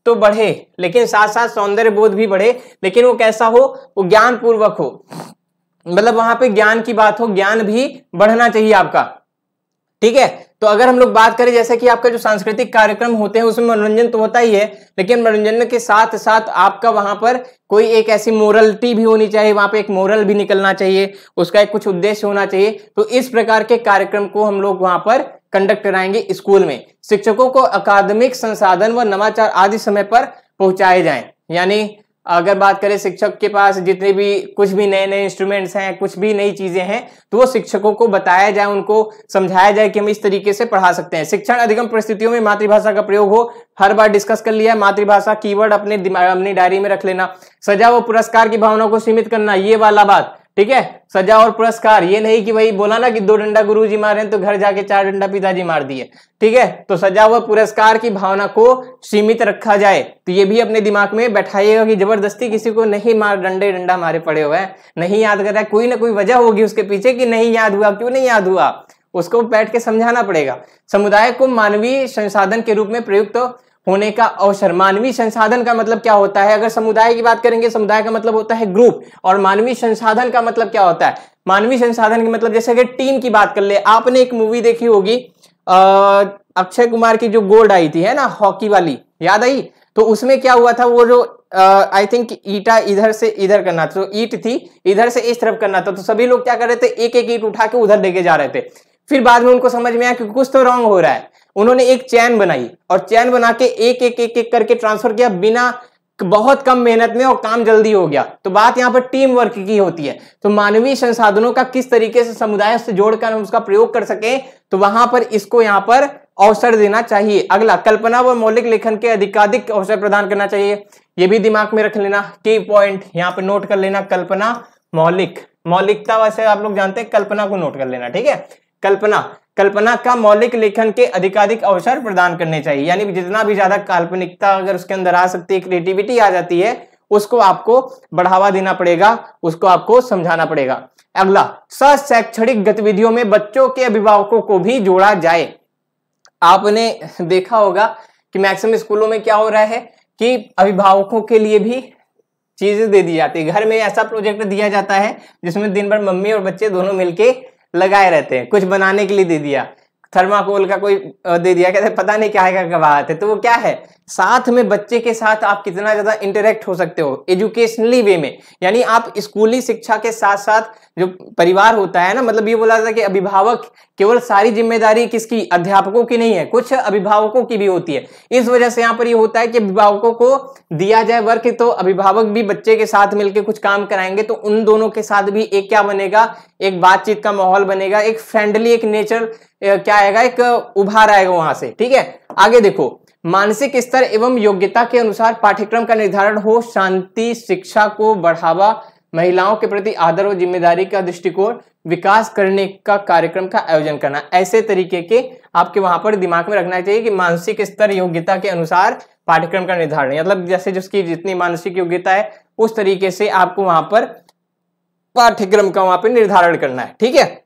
तो बढ़े लेकिन साथ साथ सौंदर्य बोध भी बढ़े, लेकिन वो कैसा हो, वो ज्ञान पूर्वक हो, मतलब वहां पे ज्ञान की बात हो, ज्ञान भी बढ़ना चाहिए आपका, ठीक है। तो अगर हम लोग बात करें जैसे कि आपका जो सांस्कृतिक कार्यक्रम होते हैं उसमें मनोरंजन तो होता ही है, लेकिन मनोरंजन के साथ साथ आपका वहां पर कोई एक ऐसी मोरलिटी भी होनी चाहिए, वहां पे एक मोरल भी निकलना चाहिए, उसका एक कुछ उद्देश्य होना चाहिए। तो इस प्रकार के कार्यक्रम को हम लोग वहां पर कंडक्ट कराएंगे स्कूल में। शिक्षकों को अकादमिक संसाधन व नवाचार आदि समय पर पहुंचाए जाएं। यानी अगर बात करें शिक्षक के पास जितने भी कुछ भी नए नए इंस्ट्रूमेंट्स हैं, कुछ भी नई चीजें हैं, तो वो शिक्षकों को बताया जाए, उनको समझाया जाए कि हम इस तरीके से पढ़ा सकते हैं। शिक्षण अधिगम परिस्थितियों में मातृभाषा का प्रयोग हो, हर बार डिस्कस कर लिया, मातृभाषा कीवर्ड अपने दिमाग अपनी डायरी में रख लेना। सजा व पुरस्कार की भावना को सीमित करना, ये वाला बात, ठीक है। सजा और पुरस्कार, ये नहीं कि वही बोला ना कि 2 डंडा गुरुजी मारे तो घर जाके 4 डंडा पिताजी मार दिए, ठीक है। तो सजा व पुरस्कार की भावना को सीमित रखा जाए, तो ये भी अपने दिमाग में बैठाइएगा कि जबरदस्ती किसी को नहीं मार, डंडा मारे पड़े हुए हैं, नहीं याद कर रहा है, कोई ना कोई वजह होगी उसके पीछे कि नहीं याद हुआ, क्यों नहीं याद हुआ, उसको बैठ के समझाना पड़ेगा। समुदाय को मानवीय संसाधन के रूप में प्रयुक्त होने का अवसर। मानवीय संसाधन का मतलब क्या होता है, अगर समुदाय की बात करेंगे, समुदाय का मतलब होता है ग्रुप, और मानवीय संसाधन का मतलब क्या होता है, मानवीय संसाधन का मतलब जैसे अगर टीम की बात कर ले, आपने एक मूवी देखी होगी अक्षय कुमार की जो गोल्ड आई थी है ना, हॉकी वाली, याद आई? तो उसमें क्या हुआ था, वो जो आई थिंक ईटा इधर से इधर करना था, तो ईट थी इधर से इस तरफ करना था, तो सभी लोग क्या कर रहे थे, एक एक ईट उठा के उधर लेके जा रहे थे। फिर बाद में उनको समझ में आया कि कुछ तो रॉन्ग हो रहा है, उन्होंने एक चैन बनाई और चैन बना के एक एक एक एक करके ट्रांसफर किया, बिना बहुत कम मेहनत में, और काम जल्दी हो गया। तो बात यहाँ पर टीम वर्क की होती है। तो मानवीय संसाधनों का किस तरीके से समुदाय से जोड़कर हम उसका प्रयोग कर सके, तो वहां पर इसको यहाँ पर अवसर देना चाहिए। अगला, कल्पना व मौलिक लेखन के अधिकाधिक अवसर प्रदान करना चाहिए। ये भी दिमाग में रख लेना, की पॉइंट यहाँ पर नोट कर लेना। कल्पना, मौलिकता वैसे आप लोग जानते हैं, कल्पना को नोट कर लेना, ठीक है। कल्पना का मौलिक लेखन के अधिकाधिक अवसर प्रदान करने चाहिए, यानी जितना भी ज्यादा काल्पनिकता अगर उसके अंदर आ सकती है, क्रिएटिविटी आ जाती है, उसको आपको बढ़ावा देना पड़ेगा, उसको आपको समझाना पड़ेगा। अगला, शैक्षणिक गतिविधियों में बच्चों के अभिभावकों को भी जोड़ा जाए। आपने देखा होगा कि मैक्सिमम स्कूलों में क्या हो रहा है कि अभिभावकों के लिए भी चीजें दे दी जाती है। घर में ऐसा प्रोजेक्ट दिया जाता है जिसमें दिन भर मम्मी और बच्चे दोनों मिलके लगाए रहते हैं। कुछ बनाने के लिए दे दिया, थर्माकोल का कोई दे दिया, कहते पता नहीं क्या है, बात है, तो वो क्या है, साथ में बच्चे के साथ आप कितना ज्यादा इंटरेक्ट हो सकते हो एजुकेशनली वे में। यानी आप स्कूली शिक्षा के साथ साथ जो परिवार होता है ना, मतलब ये बोला जाता है कि अभिभावक केवल सारी जिम्मेदारी किसकी, अध्यापकों की नहीं है, कुछ अभिभावकों की भी होती है। इस वजह से यहाँ पर ये होता है कि अभिभावकों को दिया जाए वर्क, तो अभिभावक भी बच्चे के साथ मिलकर कुछ काम कराएंगे, तो उन दोनों के साथ भी एक क्या बनेगा, एक बातचीत का माहौल बनेगा, एक फ्रेंडली, एक नेचर क्या आएगा, एक उभार आएगा वहां से, ठीक है। आगे देखो, मानसिक स्तर एवं योग्यता के अनुसार पाठ्यक्रम का निर्धारण हो। शांति शिक्षा को बढ़ावा, महिलाओं के प्रति आदर और जिम्मेदारी का दृष्टिकोण विकास करने का कार्यक्रम का आयोजन करना। ऐसे तरीके के आपके वहां पर दिमाग में रखना चाहिए कि मानसिक स्तर योग्यता के अनुसार पाठ्यक्रम का निर्धारण, मतलब जैसे जिसकी जितनी मानसिक योग्यता है उस तरीके से आपको वहां पर पाठ्यक्रम का वहां पर निर्धारण करना है, ठीक है।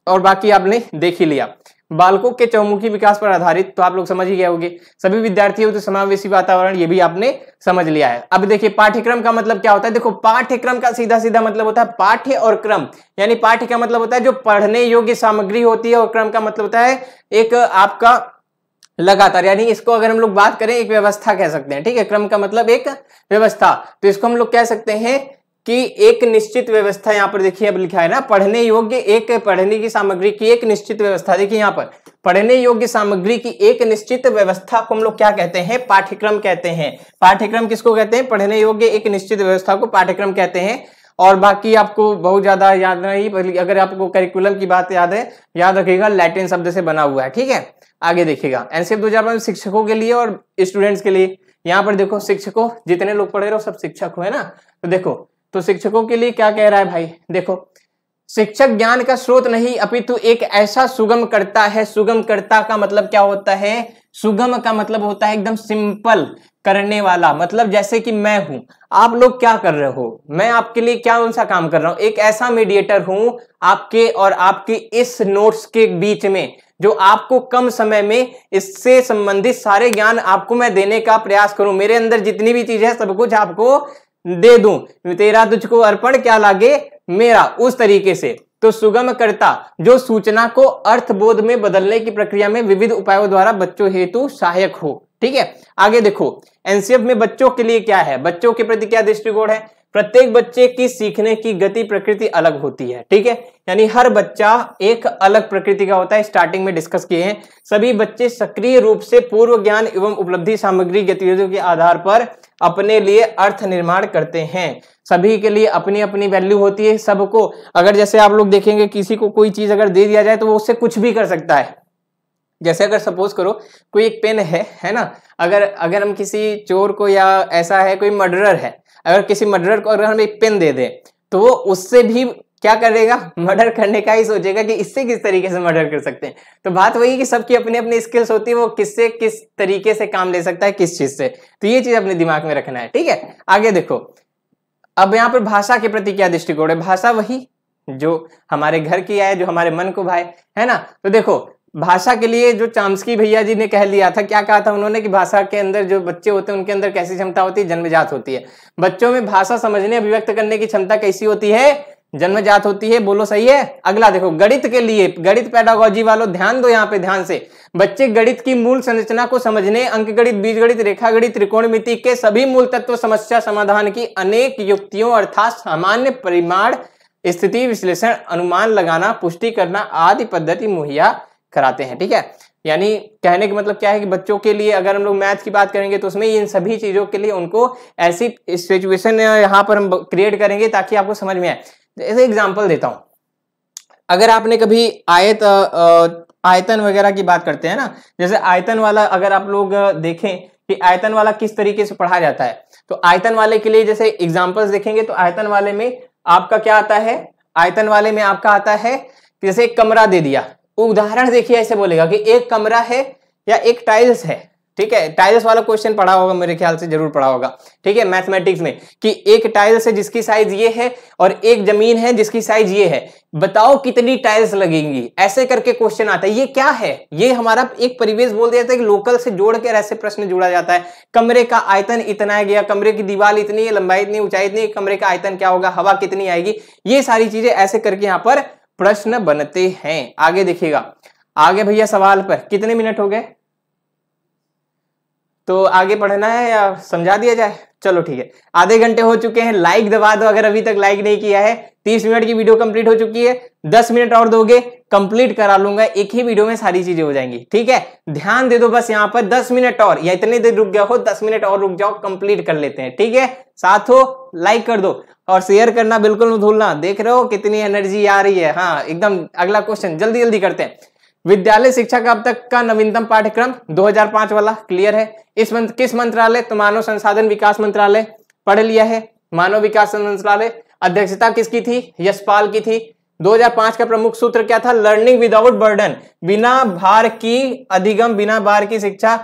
और बाकी आपने देख ही लिया। बालकों के चहुमुखी विकास पर आधारित, तो आप लोग समझ ही गए होंगे। सभी विद्यार्थियों तो समावेशी वातावरण, ये भी आपने समझ लिया है। अब देखिए पाठ्यक्रम का मतलब क्या होता है। देखो पाठ्यक्रम का सीधा सीधा मतलब होता है पाठ्य और क्रम, यानी पाठ्य का मतलब होता है जो पढ़ने योग्य सामग्री होती है, और क्रम का मतलब होता है एक आपका लगातार, यानी इसको अगर हम लोग बात करें एक व्यवस्था कह सकते हैं। ठीक है, क्रम का मतलब एक व्यवस्था, तो इसको हम लोग कह सकते हैं कि एक निश्चित व्यवस्था। यहाँ पर देखिए अब लिखा है ना, पढ़ने योग्य एक पढ़ने की सामग्री की एक निश्चित व्यवस्था। देखिए यहाँ पर पढ़ने योग्य सामग्री की एक निश्चित व्यवस्था को हम लोग क्या कहते हैं, पाठ्यक्रम कहते हैं। पाठ्यक्रम किसको कहते हैं, पढ़ने योग्य एक निश्चित व्यवस्था को पाठ्यक्रम कहते हैं। और बाकी आपको बहुत ज्यादा याद नहीं, अगर आपको करिकुलम की बात याद है, याद रखिएगा लैटिन शब्द से बना हुआ है। ठीक है, आगे देखिएगा एनसीएफ 2005 शिक्षकों के लिए और स्टूडेंट्स के लिए। यहाँ पर देखो शिक्षकों, जितने लोग पढ़े रहे हो सब शिक्षक हो, है ना। तो देखो, तो शिक्षकों के लिए क्या कह रहा है भाई, देखो शिक्षक ज्ञान का स्रोत नहीं अपितु एक ऐसा सुगम करता है। सुगम करता का मतलब क्या होता है, सुगम का मतलब होता है एकदम सिंपल करने वाला। मतलब जैसे कि मैं हूं, आप लोग क्या कर रहे हो, मैं आपके लिए क्या कौन सा काम कर रहा हूं, एक ऐसा मीडिएटर हूं आपके और आपके इस नोट्स के बीच में, जो आपको कम समय में इससे संबंधित सारे ज्ञान आपको मैं देने का प्रयास करूं। मेरे अंदर जितनी भी चीज है सब कुछ आपको दे दूं। तेरा तुझको अर्पण क्या लागे मेरा, उस तरीके से। तो सुगम करता जो सूचना को अर्थबोध में बदलने की प्रक्रिया में विविध उपायों द्वारा बच्चों हेतु सहायक हो। ठीक है, आगे देखो एनसीएफ में बच्चों के लिए क्या है, बच्चों के प्रति क्या दृष्टिकोण है। प्रत्येक बच्चे की सीखने की गति प्रकृति अलग होती है। ठीक है, यानी हर बच्चा एक अलग प्रकृति का होता है, स्टार्टिंग में डिस्कस किए हैं। सभी बच्चे सक्रिय रूप से पूर्व ज्ञान एवं उपलब्धि सामग्री गतिविधियों के आधार पर अपने लिए अर्थ निर्माण करते हैं। सभी के लिए अपनी अपनी वैल्यू होती है। सबको, अगर जैसे आप लोग देखेंगे किसी को कोई चीज अगर दे दिया जाए तो वो उससे कुछ भी कर सकता है। जैसे अगर सपोज करो कोई एक पेन है ना, अगर हम किसी चोर को, या ऐसा है कोई मर्डरर है, अगर किसी मर्डरर को अगर हम एक पेन दे दें तो वो उससे भी क्या करेगा, मर्डर करने का ही सोचेगा कि इससे किस तरीके से मर्डर कर सकते हैं। तो बात वही कि सबकी अपनी अपनी स्किल्स होती है, वो किससे किस तरीके से काम ले सकता है, किस चीज से। तो ये चीज अपने दिमाग में रखना है। ठीक है, आगे देखो अब यहाँ पर भाषा के प्रति क्या दृष्टिकोण है। भाषा वही जो हमारे घर की है, जो हमारे मन को भाए, है ना। तो देखो भाषा के लिए जो चाम्स्की भैया जी ने कह लिया था, क्या कहा था उन्होंने कि भाषा के अंदर जो बच्चे होते हैं उनके अंदर कैसी क्षमता होती है, जन्मजात होती है। बच्चों में भाषा समझने अभिव्यक्त करने की क्षमता कैसी होती है, जन्मजात होती है। बोलो सही है। अगला देखो गणित के लिए, गणित पेडागोजी वालों ध्यान दो यहाँ पे ध्यान से। बच्चे गणित की मूल संरचना को समझने, अंकगणित, बीजगणित, रेखागणित, त्रिकोणमिति के सभी मूल तत्व, समस्या समाधान की अनेक युक्तियों अर्थात सामान्य परिमाण, स्थिति विश्लेषण, अनुमान लगाना, पुष्टि करना आदि पद्धति मुहैया कराते हैं। ठीक है, यानी कहने का मतलब क्या है कि बच्चों के लिए अगर हम लोग मैथ की बात करेंगे तो उसमें इन सभी चीजों के लिए उनको ऐसी सिचुएशन यहाँ पर हम क्रिएट करेंगे ताकि आपको समझ में आए। जैसे एग्जांपल देता हूं, अगर आपने कभी आयतन वगैरह की बात करते हैं ना, जैसे आयतन वाला अगर आप लोग देखें कि आयतन वाला किस तरीके से पढ़ा जाता है, तो आयतन वाले के लिए जैसे एग्जाम्पल्स देखेंगे तो आयतन वाले में आपका क्या आता है, आयतन वाले में आपका आता है जैसे एक कमरा दे दिया, उदाहरण देखिए ऐसे बोलेगा कि एक कमरा है या एक टाइल्स है। ठीक है, टाइल्स वाला क्वेश्चन पढ़ा होगा मेरे ख्याल से, जरूर पढ़ा होगा। ठीक है, मैथमेटिक्स में कि एक टाइल्स है जिसकी साइज ये है और एक जमीन है जिसकी साइज ये है, बताओ कितनी टाइल्स लगेंगी, ऐसे करके क्वेश्चन आता है। ये क्या है, ये हमारा एक परिवेश बोल दिया जाता है कि लोकल से जोड़ कर ऐसे प्रश्न जुड़ा जाता है। कमरे का आयतन इतना है गया, कमरे की दीवार इतनी है, लंबाई इतनी, ऊंचाई इतनी, कमरे का आयतन क्या होगा, हवा कितनी आएगी, ये सारी चीजें ऐसे करके यहाँ पर प्रश्न बनते हैं। आगे देखिएगा, आगे भैया सवाल पर कितने मिनट हो गए, तो आगे पढ़ना है या समझा दिया जाए। चलो ठीक है, आधे घंटे हो चुके हैं, लाइक दबा दो अगर अभी तक लाइक नहीं किया है। 30 मिनट की वीडियो कंप्लीट हो चुकी है, 10 मिनट और दोगे कंप्लीट करा लूंगा, एक ही वीडियो में सारी चीजें हो जाएंगी। ठीक है, ध्यान दे दो बस यहाँ पर 10 मिनट और, या इतने देर रुक गया हो 10 मिनट और रुक जाओ, कंप्लीट कर लेते हैं। ठीक है, साथों लाइक कर दो और शेयर करना बिल्कुल मत भूलना। देख रहे हो कितनी एनर्जी आ रही है। हाँ एकदम, अगला क्वेश्चन जल्दी जल्दी करते हैं। विद्यालय शिक्षा का अब तक का नवीनतम पाठ्यक्रम 2005 वाला क्लियर है। किस मंत्रालय, तो मानव संसाधन विकास मंत्रालय पढ़ लिया है, मानव विकास मंत्रालय। अध्यक्षता किसकी थी, यशपाल की थी। 2005 का प्रमुख सूत्र क्या था, लर्निंग विदाउट बर्डन, बिना भार की अधिगम, बिना भार की शिक्षा।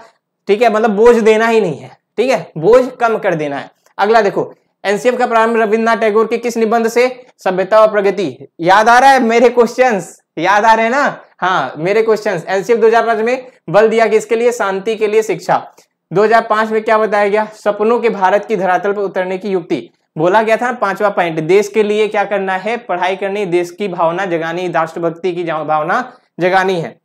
ठीक है, मतलब बोझ देना ही नहीं है। ठीक है, बोझ कम कर देना है। अगला देखो, एनसीएफ का प्रारंभ रविन्द्रनाथ टैगोर के किस निबंध से, सभ्यता और प्रगति। याद आ रहा है मेरे क्वेश्चंस, याद आ रहे हैं ना? हाँ, मेरे क्वेश्चंस। एनसीएफ 2005 में बल दिया किसके लिए? शांति के लिए शिक्षा। 2005 में क्या बताया गया? सपनों के भारत की धरातल पर उतरने की युक्ति बोला गया था। 5वां पॉइंट, देश के लिए क्या करना है? पढ़ाई करनी, देश की भावना जगानी, राष्ट्रभक्ति की भावना जगानी है।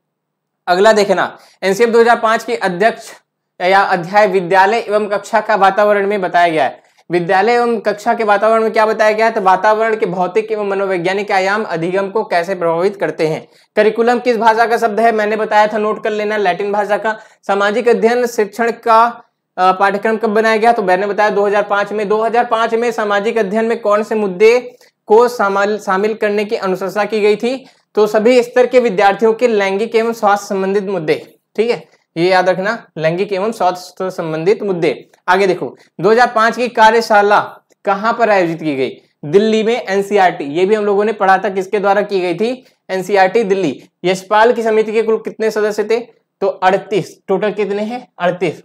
अगला देखना, एनसीएफ 2005 के अध्यक्ष या अध्याय विद्यालय एवं कक्षा का वातावरण में बताया गया है। विद्यालय एवं कक्षा के वातावरण में क्या बताया गया है? तो वातावरण के भौतिक एवं मनोवैज्ञानिक आयाम अधिगम को कैसे प्रभावित करते हैं। करिकुलम किस भाषा का शब्द है? मैंने बताया था, नोट कर लेना, लैटिन भाषा का। सामाजिक अध्ययन शिक्षण का पाठ्यक्रम कब बनाया गया? तो मैंने बताया 2005 में। 2005 में सामाजिक अध्ययन में कौन से मुद्दे को शामिल करने की अनुशंसा की गई थी? तो सभी स्तर के विद्यार्थियों के लैंगिक एवं स्वास्थ्य संबंधित मुद्दे। ठीक है, ये याद रखना, लैंगिक एवं स्वास्थ्य संबंधित मुद्दे। आगे देखो, 2005 की कार्यशाला कहां पर आयोजित की गई? दिल्ली में, एनसीईआरटी। ये भी हम लोगों ने पढ़ा था, किसके द्वारा की गई थी? एनसीईआरटी दिल्ली। यशपाल की समिति के कुल कितने सदस्य थे? तो 38। टोटल कितने हैं? 38।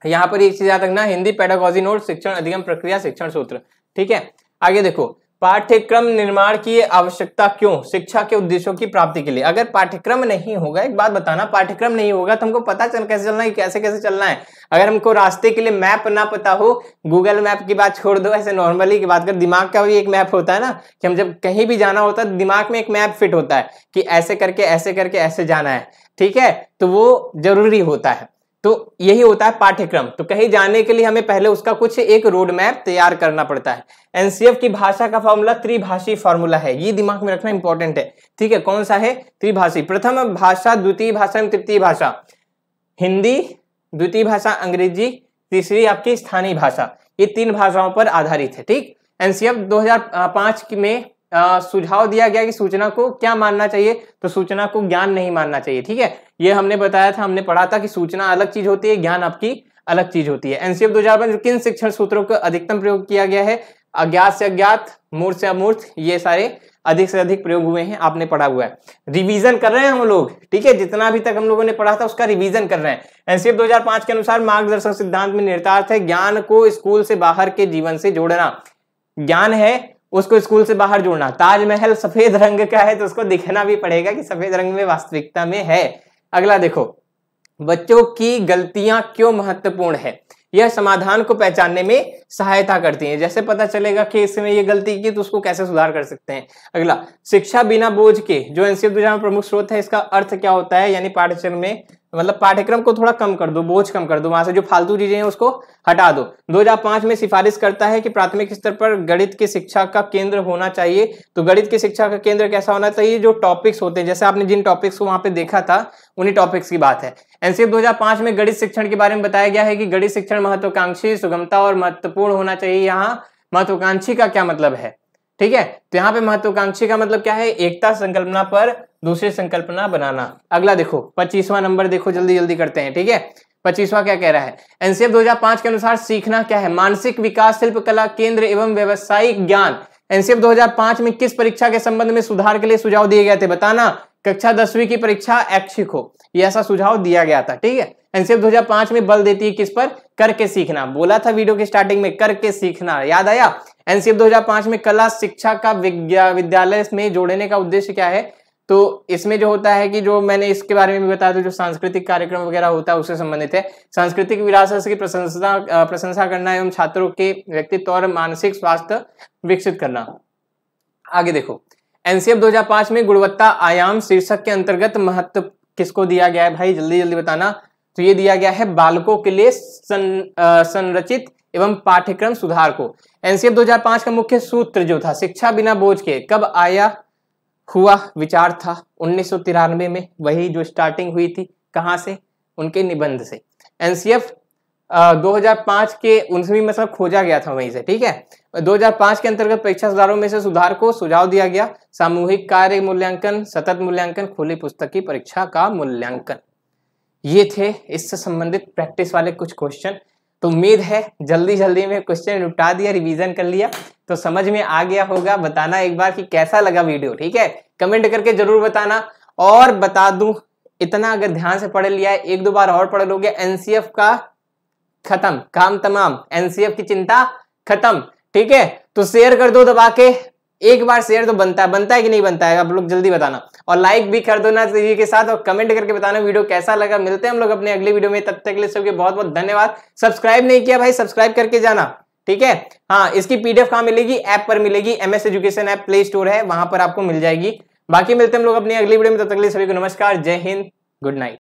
यहां पर एक चीज याद रखना, हिंदी पेडागोजी नोट, शिक्षण अधिगम प्रक्रिया, शिक्षण सूत्र। ठीक है, आगे देखो, पाठ्यक्रम निर्माण की आवश्यकता क्यों? शिक्षा के उद्देश्यों की प्राप्ति के लिए। अगर पाठ्यक्रम नहीं होगा, एक बात बताना, पाठ्यक्रम नहीं होगा तो हमको पता कैसे चलना है, कैसे कैसे चलना है। अगर हमको रास्ते के लिए मैप ना पता हो, गूगल मैप की बात छोड़ दो, ऐसे नॉर्मली की बात कर, दिमाग का भी एक मैप होता है ना, कि हम जब कहीं भी जाना होता है दिमाग में एक मैप फिट होता है कि ऐसे करके ऐसे जाना है। ठीक है, तो वो जरूरी होता है। तो यही होता है पाठ्यक्रम। तो कहीं जाने के लिए हमें पहले उसका कुछ एक रोड मैप तैयार करना पड़ता है। एनसीएफ की भाषा का फॉर्मूला त्रिभाषी फॉर्मूला है, ये दिमाग में रखना इंपॉर्टेंट है। ठीक है, कौन सा है? त्रिभाषी। प्रथम भाषा, द्वितीय भाषा एवं तृतीय भाषा हिंदी, द्वितीय भाषा अंग्रेजी, तीसरी आपकी स्थानीय भाषा। ये 3 भाषाओं पर आधारित है। ठीक, एनसीएफ 2005 में सुझाव दिया गया कि सूचना को क्या मानना चाहिए? तो सूचना को ज्ञान नहीं मानना चाहिए। ठीक है, ये हमने बताया था, हमने पढ़ा था कि सूचना अलग चीज होती है, ज्ञान आपकी अलग चीज होती है। एनसीएफ 2005 में किन शिक्षण सूत्रों का अधिकतम प्रयोग किया गया है? अज्ञात से अज्ञात, मूर्त से अमूर्त, ये सारे अधिक से अधिक प्रयोग हुए हैं, आपने पढ़ा हुआ है। रिवीजन कर रहे हैं हम लोग। ठीक है, जितना अभी तक हम लोगों ने पढ़ा था उसका रिवीजन कर रहे हैं। एनसीएफ 2005 के अनुसार मार्गदर्शक सिद्धांत में निहितार्थ है ज्ञान को स्कूल से बाहर के जीवन से जोड़ना। ज्ञान है उसको स्कूल से बाहर जोड़ना। ताजमहल सफेद रंग का है तो उसको दिखना भी पड़ेगा कि सफेद रंग में वास्तविकता में है। अगला देखो, बच्चों की गलतियां क्यों महत्वपूर्ण है? यह समाधान को पहचानने में सहायता करती है। जैसे पता चलेगा कि इसमें ये गलती की तो उसको कैसे सुधार कर सकते हैं। अगला, शिक्षा बिना बोझ के, जो एनसीएफ 2005 में प्रमुख स्रोत है, इसका अर्थ क्या होता है? यानी पाठ्यक्रम में, मतलब पाठ्यक्रम को थोड़ा कम कर दो, बोझ कम कर दो, वहां से जो फालतू चीजें हैं उसको हटा दो। 2005 में सिफारिश करता है कि प्राथमिक स्तर पर गणित की शिक्षा का केंद्र होना चाहिए। तो गणित की शिक्षा का केंद्र कैसा होना चाहिए? जो टॉपिक्स होते हैं, जैसे आपने जिन टॉपिक्स को वहां पे देखा था उन्हीं टॉपिक्स की बात है। एनसीएफ 2005 में गणित शिक्षण के बारे में बताया गया है कि गणित शिक्षण महत्वाकांक्षी, सुगमता और महत्वपूर्ण होना चाहिए। यहाँ महत्वाकांक्षी का क्या मतलब है? ठीक है, तो यहाँ पे महत्वाकांक्षी का मतलब क्या है? एकता संकल्पना पर दूसरी संकल्पना बनाना। अगला देखो, 25वां नंबर देखो, जल्दी जल्दी करते हैं। ठीक है, 25वां क्या कह रहा है? एनसीएफ 2005 के अनुसार सीखना क्या है? मानसिक विकास, शिल्पकला केंद्र एवं व्यवसायिक ज्ञान। एनसीएफ 2005 में किस परीक्षा के संबंध में सुधार के लिए सुझाव दिए गए थे? बताना। कक्षा 10वीं की परीक्षा ऐच्छिक हो, ये ऐसा सुझाव दिया गया था। ठीक है, एनसीएफ 2005 में बल देती है किस पर? करके सीखना। बोला था वीडियो की स्टार्टिंग में, करके सीखना, याद आया? एनसीएफ 2005 में कला शिक्षा का विद्यालय में जोड़ने का उद्देश्य क्या है? तो इसमें जो होता है कि जो मैंने इसके बारे में भी बताया था, जो सांस्कृतिक कार्यक्रम वगैरह होता है उससे संबंधित है। सांस्कृतिक विरासत की प्रशंसा करना एवं छात्रों के व्यक्तित्व और मानसिक स्वास्थ्य विकसित करना। आगे देखो, एनसीएफ 2005 में गुणवत्ता आयाम शीर्षक के अंतर्गत महत्व किसको दिया गया है? भाई जल्दी जल्दी बताना। तो ये दिया गया है बालकों के लिए संरचित एवं पाठ्यक्रम सुधार को। एनसीएफ 2005 का मुख्य सूत्र जो था, शिक्षा बिना बोझ के, कब आया हुआ विचार था? 1993 में, वही जो स्टार्टिंग हुई थी, कहां से? उनके निबंध से। एनसीएफ 2005 के 19वीं मतलब खोजा गया था वहीं से। ठीक है, 2005 के अंतर्गत परीक्षा सुधारों में से सुधार को सुझाव दिया गया। सामूहिक कार्य मूल्यांकन, सतत मूल्यांकन, खुली पुस्तक की परीक्षा का मूल्यांकन। ये थे इससे संबंधित प्रैक्टिस वाले कुछ क्वेश्चन। तो उम्मीद है जल्दी जल्दी में क्वेश्चन निपटा दिया, रिवीजन कर लिया, तो समझ में आ गया होगा। बताना एक बार कि कैसा लगा वीडियो। ठीक है, कमेंट करके जरूर बताना। और बता दूं, इतना अगर ध्यान से पढ़ लिया है, 1-2 बार और पढ़ लोगे, एनसीएफ का खत्म, काम तमाम, एनसीएफ की चिंता खत्म। ठीक है, तो शेयर कर दो दबा के, एक बार शेयर तो बनता है कि नहीं बनता है, आप लोग जल्दी बताना। और लाइक भी कर दो ना तेजी के साथ, और कमेंट करके बताना वीडियो कैसा लगा। मिलते हैं हम लोग अपने अगले वीडियो में, तब तक के लिए सबके बहुत बहुत धन्यवाद। सब्सक्राइब नहीं किया भाई, सब्सक्राइब करके जाना, ठीक है। हाँ, इसकी पीडीएफ कहाँ मिलेगी? ऐप पर मिलेगी, MS education app play store है, वहां पर आपको मिल जाएगी। बाकी मिलते हैं हम लोग अपनी अगली वीडियो में, तब तक के लिए सभी को नमस्कार, जय हिंद, गुड नाइट।